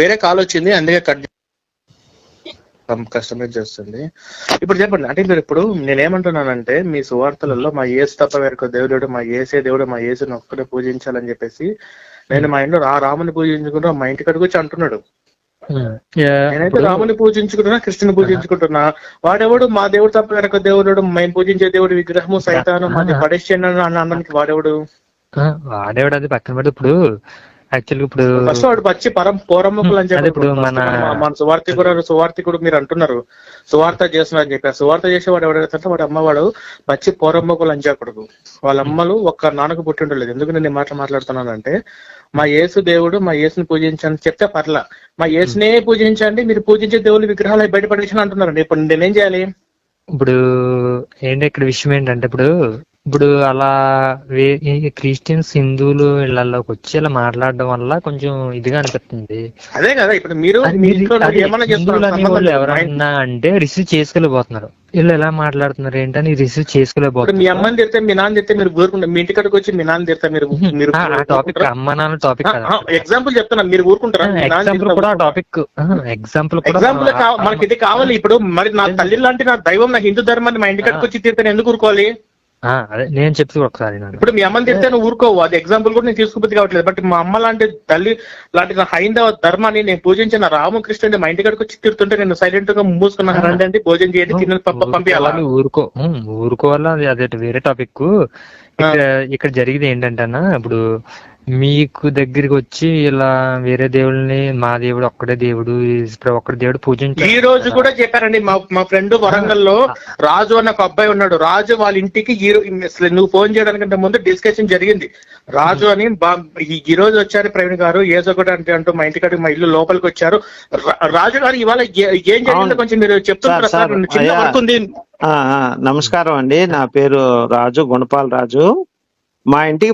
వేరే కాల్ వచ్చింది, అందుకే కట్ కస్టమైజ్ చేస్తుంది. ఇప్పుడు చెప్పండి, అంటే మీరు ఇప్పుడు నేనేమంటున్నానంటే మీ సువార్తలలో మా యేసు తప్ప వేరొక దేవుడు, మా యేసే దేవుడు, మా యేసుని ఒక్కడే పూజించాలని చెప్పేసి నేను మా ఇంట్లో రాముని పూజించుకుంటా మా ఇంటి కడుగు వచ్చి అంటున్నాడు. నేనైతే రాముని పూజించుకుంటున్నా, కృష్ణుని పూజించుకుంటున్నా. వాడెవడు మా దేవుడు తప్ప వేరొక దేవుడు, మేము పూజించే దేవుడు విగ్రహము సైతాను మాది పడేసాను అన్నానికి వాడెవడు? వాడేవాడు అది పక్కన పెట్టి ఇప్పుడు యాక్చువల్గా ఇప్పుడు ఫస్ట్ వాడు వచ్చి పోరమ్మకులు అని చెప్పి మన సువార్థికుడు మీరు అంటున్నారు సువార్త చేస్తున్నారు అని చెప్పి, సువార్త చేసేవాడు ఎవడైతే వాడు అమ్మవాడు పచ్చి పోరమ్మకులు అని చెప్పకూడదు. వాళ్ళ అమ్మలు ఒక్క నాన్నకు పుట్టి ఉండలేదు. ఎందుకు నేను మాట్లాడుతున్నానంటే మా యేసు దేవుడు, మా యేసుని పూజించండి చెప్తే పర్లా, మా యేసునే పూజించండి, మీరు పూజించే దేవుళ్ళు విగ్రహాలు బయటపడేసి అంటున్నారండి. ఇప్పుడు నేనేం చేయాలి? ఇప్పుడు ఏంటి ఇక్కడ విషయం ఏంటంటే ఇప్పుడు అలా క్రిస్టియన్స్ హిందువులు ఇళ్లలోకి వచ్చి ఇలా మాట్లాడడం వల్ల కొంచెం ఇదిగా అనిపిస్తుంది. అదే కదా ఇప్పుడు మీరు ఎవరన్నా అంటే రిసీవ్ చేసుకోలేకపోతున్నారు. వీళ్ళు ఎలా మాట్లాడుతున్నారు ఏంటని రిసీవ్ చేసుకోలేకపోతున్నారు. మీ అమ్మని తిడితే మీ నాన్న తిడితే మీరు ఊరుకుంటారు, మీ ఇంటి కాడికి వచ్చి మీ నాన్న తిడితే మీరు టాపిక్ అమ్మ నాన్న టాపిక్ ఎగ్జాంపుల్ చెప్తున్నా, మీరు ఊరుకుంటారా? ఎగ్జాంపుల్ కూడా టాపిక్ ఎగ్జాంపుల్ మనకి ఇది కావాలి. ఇప్పుడు మరి నా తల్లి లాంటి నా దైవం, నా హిందూ ధర్మాన్ని మా ఇంటి కాడికి వచ్చి తిడితే ఎందుకు ఊరుకోవాలి? అదే నేను చెప్తూ ఒకసారి ఇప్పుడు మీ అమ్మని తిడితే నువ్వు ఊరుకోవు, అది ఎగ్జాంపుల్ కూడా నేను తీసుకోబుద్ధి కావట్లేదు. బట్ మా అమ్మ లాంటి తల్లి లాంటి నా హైందవ ధర్మాన్ని నేను పూజించిన రామకృష్ణ మా ఇంటి కాడికి వచ్చి తిడుతుంటే నేను సైలెంట్ గా మూసుకున్నాను. రండి భోజనం చేయండి, తిన్న పంపించాలి. ఊరుకోవాలా, అదే వేరే టాపిక్. ఇక్కడ జరిగింది ఏంటంటే ఇప్పుడు మీకు దగ్గరికి వచ్చి ఇలా వేరే దేవుళ్ళని మా దేవుడు ఒక్కడే దేవుడు, ఒక్కడే దేవుడు పూజించారు. ఈ రోజు కూడా చెప్పారండి. మా ఫ్రెండ్ వరంగల్ లో రాజు అన్న ఒక అబ్బాయి ఉన్నాడు. రాజు వాళ్ళ ఇంటికి నువ్వు ఫోన్ చేయడానికంటే ముందు డిస్కషన్ జరిగింది. రాజు అని ఈ రోజు వచ్చారు ప్రవీణ్ గారు ఏదో కూడా అంటూ మా ఇంటికాడికి మా ఇల్లు లోపలికి వచ్చారు. రాజు గారు ఇవాళ ఏం జరిగిందో కొంచెం మీరు చెప్తున్నారు సార్, చిన్న వర్క్ ఉంది. నమస్కారం అండి, నా పేరు రాజు, గుణపాల్ రాజు. మా ఇంటికి